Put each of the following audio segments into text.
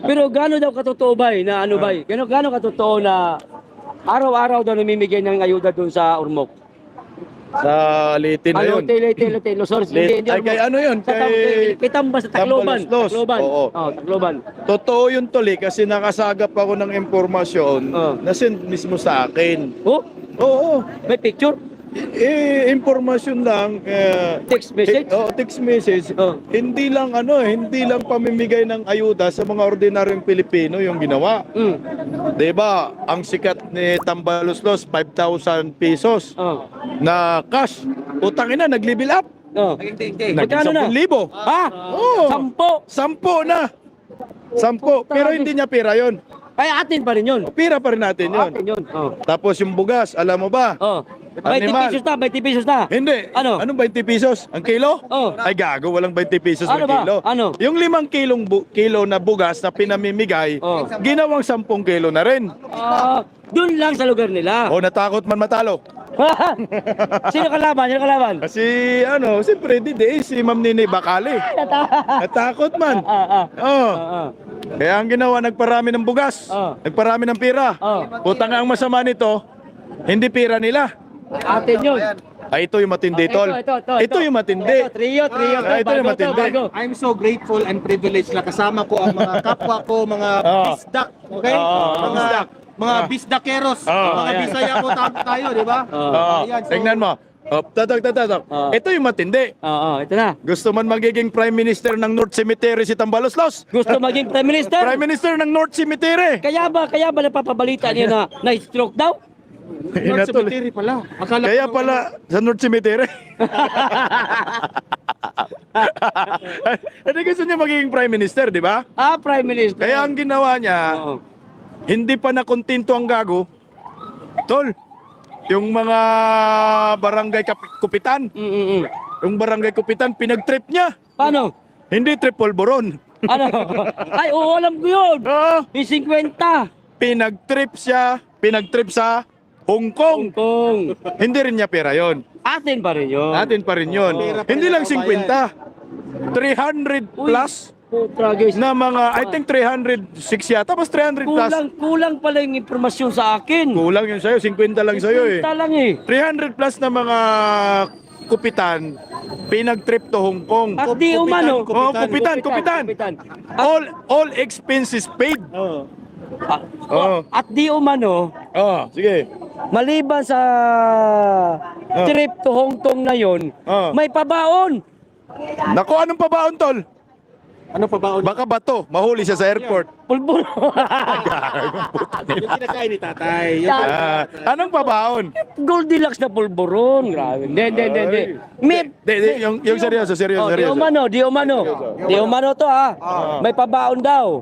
Pero gaano daw katotoo ba na ano ba? Gaano katotoo na araw-araw daw namimigay ng ayuda doon sa Ormoc? Sa Leyte na yun. Leyte, Luzon. Hindi Ay, kay ano yun? Kay Tambas, Tacloban. Tambaluslos. Oo. Tacloban. Totoo yun tol kasi nakasagap ako ng impormasyon na send mismo sa akin. Oh, Oo. may picture? Impormasyon lang. Text message? Text message. Oh. Hindi lang pamimigay ng ayuda sa mga ordinaryong Pilipino yung ginawa. 'Di ba? Ang sikat ni Tambaluslos 5,000 pesos na cash. Utang ina nag-level up. Hindi. Naging Magkano na? 10,000. Ha? Oo. 10. 10 na. 10. Pero hindi niya pera 'yon. Ay, atin pa rin yun. Pera pa rin natin 'yon. Atin yun. Tapos yung bugas, alam mo ba? 20 Animal. pesos na, 20 pesos na. Hindi. Ano? Anong 20 pesos? Ang kilo? Ay gago, walang 20 pesos Ano ang ba? kilo. Ano? Yung 5 kilo na bugas na pinamimigay, ginawang 10 kilo na rin. Doon lang sa lugar nila. O natakot man matalo. Sino kalaban? Kasi siyempre si Ma'am Nini Bakali. Natakot man. Kaya ang ginawa, nagparami ng bugas. Nagparami ng pera. Utang ang masama nito, hindi pera nila. Atin yun. Ito yung matindi, tol. Ito yung matindi. Trio. Ito yung matindi. I'm so grateful and privileged na kasama ko ang mga kapwa ko, mga bisdak, okay? Mga bisdakeros, mga Bisaya po tayo, di ba? Ayan, so, Tingnan mo. Tatak. Ito yung matindi. Ito na. Gusto man magiging Prime Minister ng North Cemetery si Tambaluslos? Gusto maging Prime Minister? Prime Minister ng North Cemetery. Kaya ba napapabalita niya na stroke daw? North Cemetery pala. Kaya pala sa North Cemetery. Hindi gusto niya magiging Prime Minister, di ba? Prime Minister. Kaya ang ginawa niya, hindi pa nakontento ang gago. Tol, yung mga barangay kupitan, yung barangay kupitan, pinag-trip niya. Paano? Hindi trip polvoron. Ano? Ay, oo, alam ko yun. Yung 50. Pinag-trip sa Hong Kong. Hindi rin niya pera yon. Atin pa rin yun. Atin pa rin yun. Hindi lang 50. 300 plus na mga, I think 306 yata, tapos 300 plus. Kulang pala yung impormasyon sa akin. Kulang yun sa'yo, 50 lang sa'yo eh. 50 lang eh. 300 plus na mga kupitan, pinag-trip to Hong Kong. At di umano. Kupitan. All expenses paid. At di umano, Sige. maliban sa trip to Hong Kong na yon, may pabaon. Naku, anong pabaon, tol? ano pa ba? Baka bato, mahuli siya sa airport. Pulburo. Yung kinakain ni tatay. Anong pabaon? Goldilocks na pulburon. Grabe. Hindi. Yung seryoso. Di umano to ha. May pabaon daw.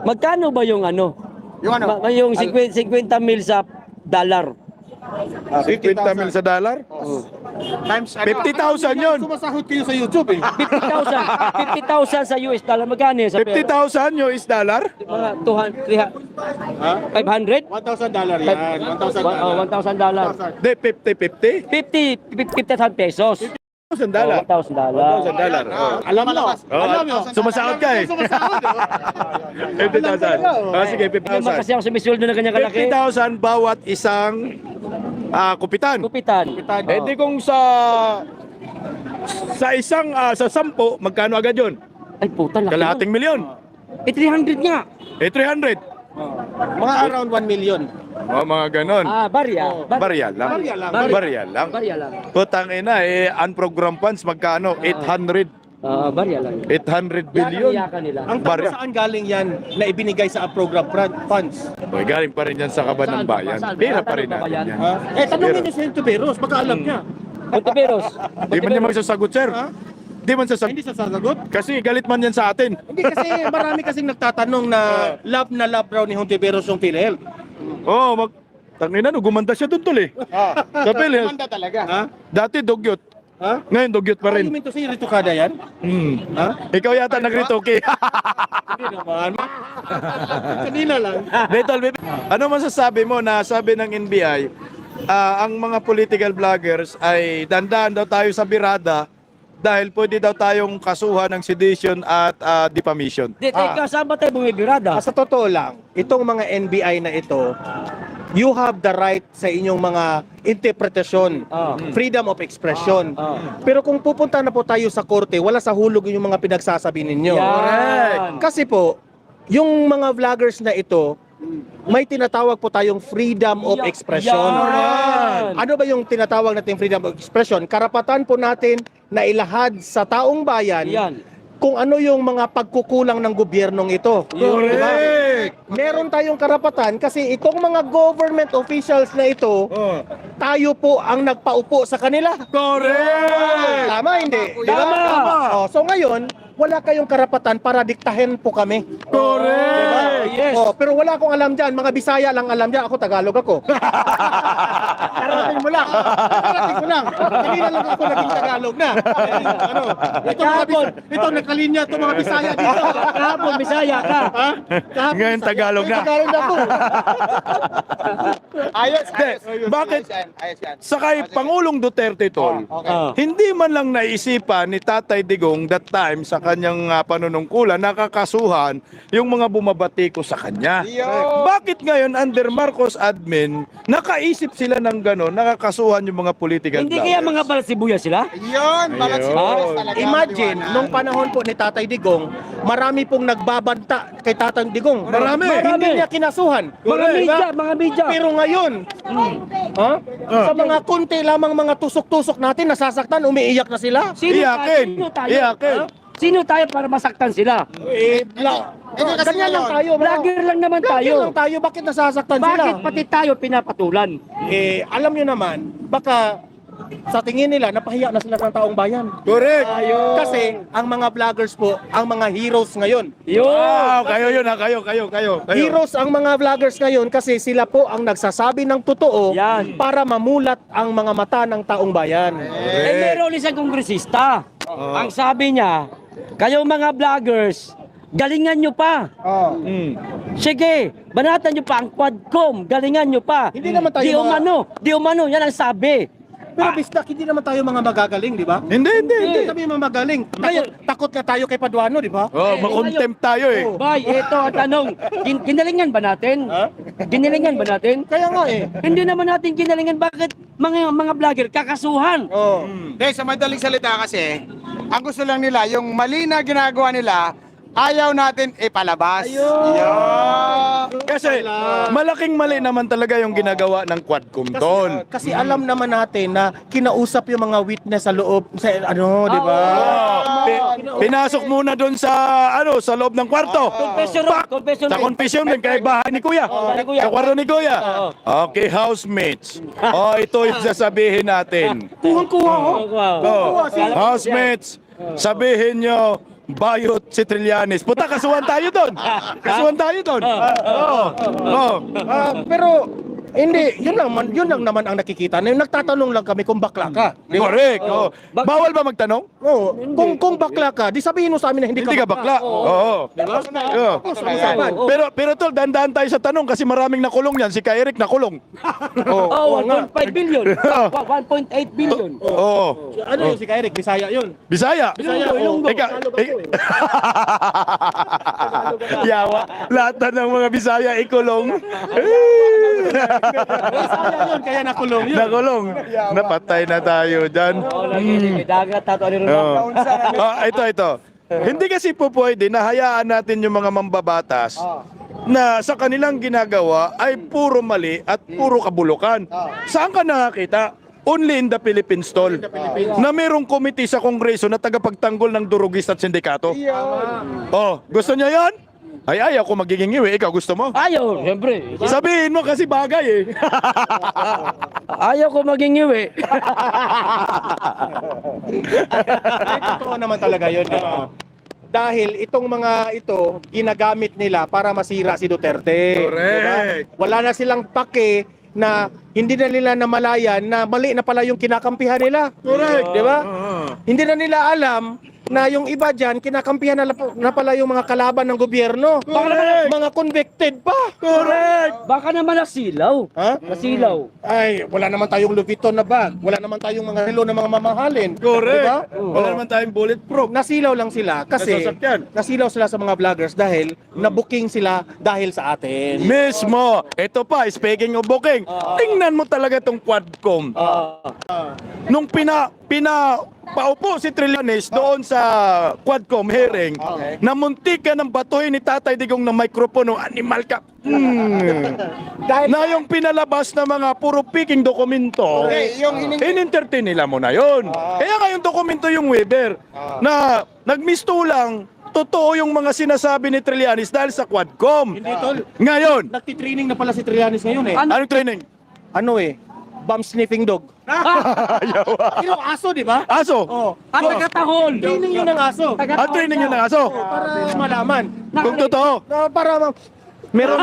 Magkano ba yung ano? Yung 50 mil sa dollar. 50 mil sa dollar? Times 50,000 yun. Sumasahod kayo sa YouTube eh. 50,000 sa US dollar. Magkano yan sa pera? 50,000 US dollar? Mga 500? $1,000 yan. $1,000. $1,000. De, 50? 50,000 pesos. $1,000 dollar. $1,000. $1,000. Alam mo. Alam mo. Sumasahod ka eh. Sumasahod. 50,000. Sige, Naman kasi 50,000. ako sumisweldo na kanya kalaki. 50,000 bawat isang kupitan. Kupitan. Eh di kung sa isang sa 10, magkano agad yun? Ay puta, laki. Kalahating milyon. 300 nga. 300. Mga around 1 million. Mga ganon. Barya. Barya lang. Barya lang. Putang ina unprogrammed funds magkano? 800. Barya lang. 800 billion. Iyakan nila. Ang tanong saan galing yan na ibinigay sa program funds? Oy, galing pa rin yan sa kaban ng bayan. Pera pa rin natin yan. Tanungin niyo si Tuberos, baka alam niya. Monteveros. Di man niya magsasagot, sir. Di man sasagot. Hindi sasagot? Kasi galit man yan sa atin. Hindi kasi marami kasing nagtatanong na love raw ni Hontiveros yung PhilHealth. Tangina gumanda siya doon tol eh. Sa PhilHealth. Gumanda talaga. Dati dugyot. Ha? Ngayon dugyot pa Ano rin. yung si Rito Kada yan? Ikaw yata nagritoke. Hindi naman. Kanina lang. Tol, ano masasabi mo na sabi ng NBI, ang mga political vloggers ay dandaan daw tayo sa birada dahil pwede daw tayong kasuhan ng sedition at defamation. Teka, saan ba tayo bumibirada? Sa totoo lang, itong mga NBI na ito, you have the right sa inyong mga interpretasyon, freedom of expression. Pero kung pupunta na po tayo sa korte, wala sa hulog yung mga pinagsasabi ninyo. Yan. Kasi po, yung mga vloggers na ito, may tinatawag po tayong freedom of expression. Yan. Ano ba yung tinatawag natin freedom of expression? Karapatan po natin na ilahad sa taong bayan Yan. kung ano yung mga pagkukulang ng gobyernong ito. Diba? Meron tayong karapatan kasi itong mga government officials na ito, tayo po ang nagpaupo sa kanila. Correct! Tama, hindi? Diba? Tama. Oh, so ngayon, wala kayong karapatan para diktahin po kami. Correct! Diba? Yes. Oh, pero wala akong alam dyan. Mga Bisaya lang alam dyan. Ako, Tagalog ako. Karating mo lang. Karating mo lang. Hindi na lang ako naging Tagalog na. Ano? Ito nakalinya itong mga Bisaya dito. Kahapon, Bisaya ka. Ha? Kahapon, Ngayon, Bisaya. Tagalog na. Tagalog na ako. Ayos, bakit? Sa kay Pangulong Duterte, tol, hindi man lang naisipan ni Tatay Digong that time sa kanyang panunungkulan, nakakasuhan yung mga bumabatiko sa kanya. Bakit ngayon under Marcos admin, nakaisip sila ng gano'n, nakakasuhan yung mga political Hindi kaya mga balasibuya sila? Imagine, nung panahon po ni Tatay Digong, marami pong nagbabanta kay Tatay Digong. Marami. Hindi niya kinasuhan. Mga media. Pero ngayon, sa mga konti lamang mga tusok-tusok natin, nasasaktan, umiiyak na sila. Iyakin. Iyakin. Sino tayo para masaktan sila? Ganyan lang tayo. Vlogger lang naman Vlogger tayo. lang tayo. Bakit nasasaktan sila? Bakit pati tayo pinapatulan? Alam nyo naman, baka sa tingin nila, napahiya na sila ng taong bayan. Correct. Kasi ang mga vloggers po, ang mga heroes ngayon. Wow, kayo yun ha, kayo. Heroes ang mga vloggers ngayon kasi sila po ang nagsasabi ng totoo Yan. para mamulat ang mga mata ng taong bayan. Meron isang kongresista. Ang sabi niya, kayo mga vloggers, galingan nyo pa. Sige, banatan nyo pa ang Quadcom, galingan nyo pa. Hindi naman tayo Di umano, yan ang sabi. Pero bisdak, hindi naman tayo mga magagaling, di ba? Hindi. Sabi mga magaling. Takot na tayo kay Paduano, di ba? Makontempt tayo eh. Bay, ito ang tanong, kinalingan ba natin? Kinalingan ba natin? Kaya nga Hindi naman natin kinalingan, bakit mga vlogger kakasuhan? Dahil sa madaling salita kasi, ang gusto lang nila, yung mali na ginagawa nila, ayaw natin ipalabas. Kasi malaking mali naman talaga yung ginagawa ng Quadcom, tol. Kasi alam naman natin na kinausap yung mga witness sa loob, sa di ba? Pinasok muna doon sa loob ng kwarto. Confession room, confession Sa room. confession din kay bahay ni Kuya. Ni Kuya. Sa kwarto ni Kuya. Okay, housemates. Ito yung sasabihin natin. Kuhang-kuha, Housemates, sabihin nyo, bayot si Trillanes. Puta, kasuhan tayo doon. Pero hindi, yun lang naman ang nakikita. Nagtatanong lang kami kung bakla ka. Correct. Bawal ba magtanong? Kung bakla ka, di sabihin mo sa amin na hindi Hindi ka bakla. Oo. Pero tol, dandaan tayo sa tanong kasi maraming nakulong yan. Si Eric nakulong. 1.5 billion. 1.8 billion. Oo. Ano yun si Eric? Bisaya yun. Bisaya. Ilonggo. Yawa. Lahat na ng mga Bisaya ikulong. Bisaya yun, kaya nakulong yun. Nakulong. Napatay na tayo dyan. May dagat tato ni Ronald. Ito. Hindi kasi po pwede na hayaan natin yung mga mambabatas na sa kanilang ginagawa ay puro mali at puro kabulukan. Saan ka nakakita? Only in the Philippines, tol. Na mayroong committee sa Kongreso na tagapagtanggol ng durugis at sindikato. Gusto niya yan? Ay, ayaw ko magiging iwi. Ikaw gusto mo? Ayaw, siyempre. Sabihin mo kasi bagay eh. Ayaw ko maging iwi. Totoo naman talaga yun. Dahil itong mga ito, ginagamit nila para masira si Duterte. Correct. Diba? Wala na silang pake na hindi na nila namalayan na mali na pala yung kinakampihan nila. Correct. Di ba? Hindi na nila alam na yung iba dyan, kinakampihan na pala yung mga kalaban ng gobyerno. Correct. Mga convicted pa. Correct! Baka naman nasilaw. Ha? Nasilaw. Ay, wala naman tayong Louis Vuitton na bag. Wala naman tayong mga relo na mga mamahalin. Correct! Diba? Wala naman tayong bulletproof. Nasilaw lang sila kasi Nasasakyan. nasilaw sila sa mga vloggers dahil na-booking sila dahil sa atin. Mismo! Ito pa, speaking of booking, tingnan mo talaga tong Quadcom. Nung paupo si Trillanes doon sa Quadcom hearing, namuntikan ng batuhin ni Tatay Digong ng mikropono, animal ka. Dahil Na yung pinalabas na mga puro piking dokumento, Okay, yung in-entertain nila mo na yun. Kaya nga yung dokumento yung Weber, na nagmistulang, totoo yung mga sinasabi ni Trillanes dahil sa Quadcom. Hindi, tol. Ngayon, Nagtitraining na pala si Trillanes ngayon eh. anong training? Ano eh? Bum sniffing dog. Yung aso, di ba? Aso? Oh. At tagatahol. Training yun ng aso. Ang training yun ng aso? Para malaman. Kung totoo. Na para meron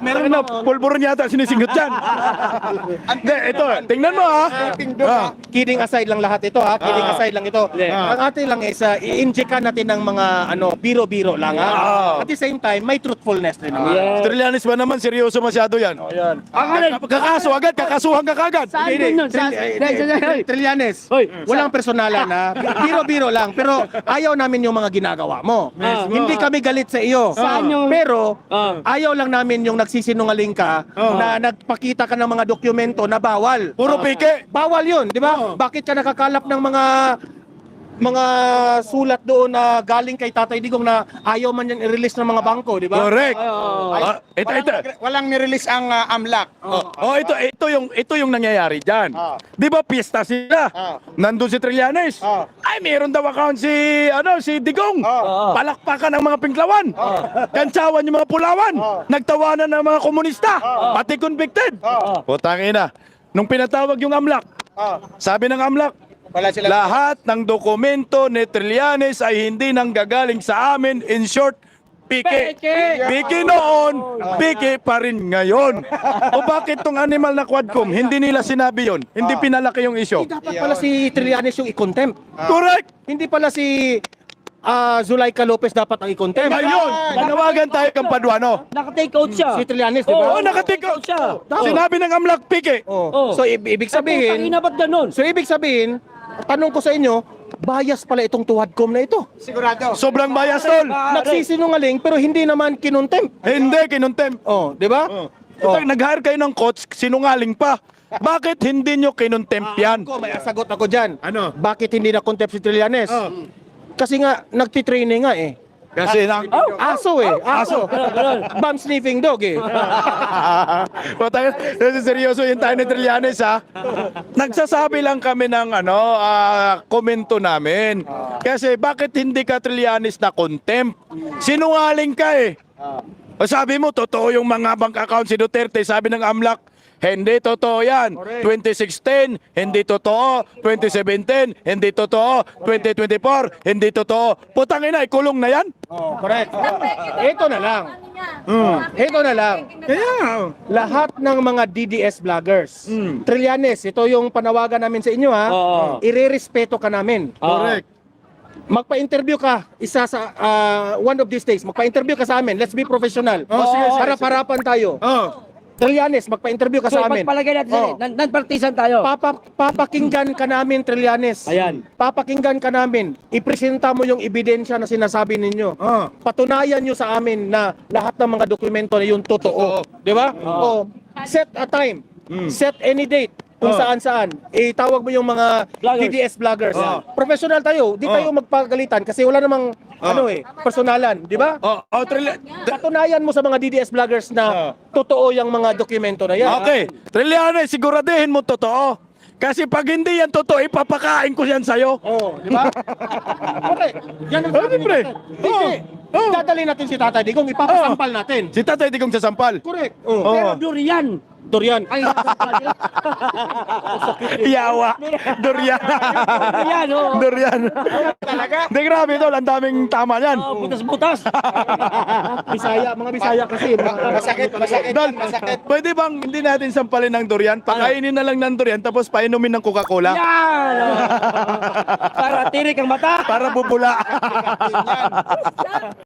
Meron na, pulburon yata sinisinggot dyan. Hindi, ito, tingnan mo ha. Kidding aside lang lahat ito ha. Kidding aside lang ito. Yeah. Ang atin lang is i-inject natin ng mga biro-biro lang ha. At the same time, may truthfulness din naman. Yeah. Trillanes ba naman, seryoso masyado yan. Kakaso agad, kakasuhan ka kagad. Saan yun nun? Trillanes, Hoy, walang personalan na biro-biro lang pero ayaw namin yung mga ginagawa mo. Hindi kami galit sa iyo. Saan yung- Pero ayaw lang namin yung nagsisinungaling ka na nagpakita ka ng mga dokumento na bawal. Puro pike. Bawal 'yun, di ba? Bakit ka nakakalap ng mga sulat doon na galing kay Tatay Digong na ayaw man yan i-release ng mga bangko, di ba? Correct. Ito. Walang nirelease ang AMLAC. Ito yung nangyayari diyan. 'Di ba piyesta sila? Nandun si Trillanes. Ay, meron daw account si Digong. Palakpakan ng mga pinklawan. Kantsawan yung mga pulawan. Nagtawanan ng mga komunista. Pati convicted. Putang ina. Nung pinatawag yung AMLAC, sabi ng AMLAC, Wala sila. lahat ng dokumento ni Trillanes ay hindi nanggagaling sa amin. In short, pike. Pike noon, pike pa rin ngayon. O bakit tong animal na Quadcom, hindi nila sinabi yon? Hindi pinalaki yung issue. Dapat pala si Trillanes yung i-contempt. Correct! Hindi pala si Zulaika Lopez dapat ang i-contempt. Ngayon, manawagan tayo kang Paduano. Naka-take out siya. Si Trillanes, di ba? Oo, nakatiko. siya. Sinabi ng AMLAC, pike. Oh. So ibig sabihin, Tangina ba't ganun? tanong ko sa inyo, bias pala itong Quadcom na ito. Sigurado. Sobrang bias, tol. Nagsisinungaling pero hindi naman kinontempt. Hindi, kinuntem. Oh, di ba? Nag-hire kayo ng coach, sinungaling pa. Bakit hindi nyo kinontempt yan? Ako, may sagot ako dyan. Ano? Bakit hindi na contempt si Trillanes? Kasi nga, nagtitraining nga eh. Kasi Aso eh. Aso. Bum sniffing dog eh. Kasi seryoso yung tayo ni Trillanes ha. Nagsasabi lang kami ng komento namin. Kasi bakit hindi ka Trillanes na contempt? Sinungaling ka eh. O sabi mo, totoo yung mga bank account si Duterte, sabi ng AMLAC, hindi totoo yan. 2016, hindi totoo. 2017, hindi totoo. 2024, hindi totoo. Putang ina, ikulong na yan? Correct. Ito na lang. Ito na lang. Lahat ng mga DDS vloggers, Trillanes, ito yung panawagan namin sa inyo ha. Irerespeto ka namin. Correct. Magpa-interview ka isa sa one of these days. Magpa-interview ka sa amin. Let's be professional. sige. Harap-harapan tayo. Trillanes, magpa-interview ka So, sa amin. pagpalagay natin sa non-partisan tayo. Papakinggan ka namin, Trillanes. Ayan. Papakinggan ka namin. Ipresenta mo yung ebidensya na sinasabi ninyo. Patunayan nyo sa amin na lahat ng mga dokumento na yung totoo. Di ba? Set a time. Set any date. Kung saan-saan. Itawag mo yung mga Vloggers. DDS vloggers. Professional tayo. Di tayo magpagalitan kasi wala namang personalan. Di ba? Patunayan mo sa mga DDS vloggers na totoo yung mga dokumento na yan. Okay. Trillanes, siguraduhin mo totoo. Kasi pag hindi yan totoo, ipapakain ko yan sa'yo. Di ba? Okay. Yan ang sabi pre. natin. Dadali natin si Tatay Digong, ipapasampal natin. Si Tatay Digong sasampal. Correct. Pero durian. Durian. Ay, Yawa. Durian. Yan, oh. Durian. Hindi, grabe tol. Ang daming tama yan. Oh, butas-butas. Bisaya, mga Bisaya kasi. Masakit, masakit, Dol, masakit. pwede bang hindi natin sampalin ng durian? Pakainin na lang ng durian tapos painumin ng Coca-Cola Yan! Oh. Para tirik ang mata. para bubula.